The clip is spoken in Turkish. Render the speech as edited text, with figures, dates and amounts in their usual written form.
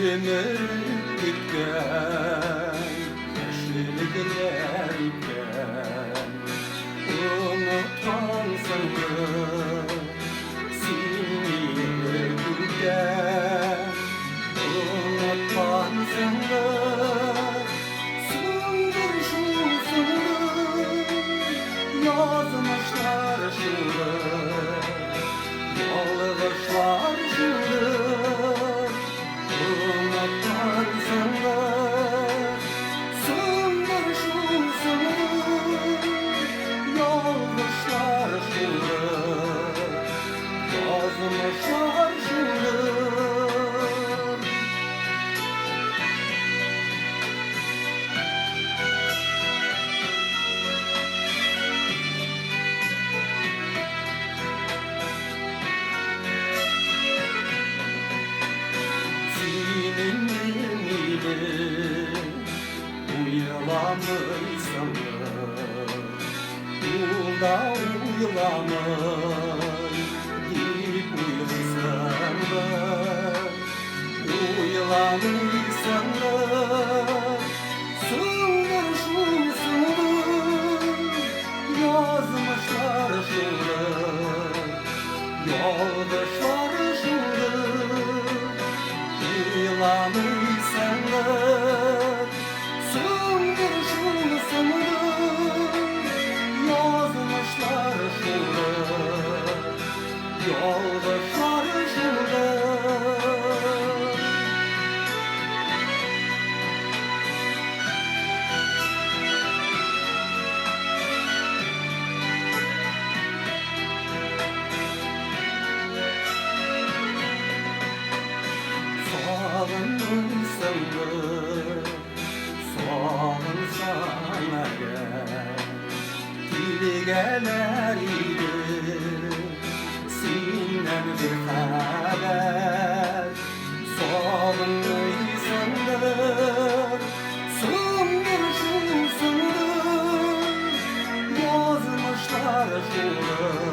Ömür gitken, yaşlılıklarken unutmansın mı seni gülken? Unutmansın mı sündür şu yazmışlar şimdi, yoldaşlar şimdi. Yazmışlar şimdi. Senin gibi uyulamışsın mı? Yolda uyulamış uyulamışsan da sındır şu sınır yazmışlar şimdi, yoldaşlar şimdi. Uyulamışsan da sındır şu sınır yazmışlar şimdi, yoldaşlar şimdi. Sağlınsın mı, sağlınsan eğer dili gelir idi senden bir haber. Sağlınıysandır sındır şu sındır yazmışlar şimdi.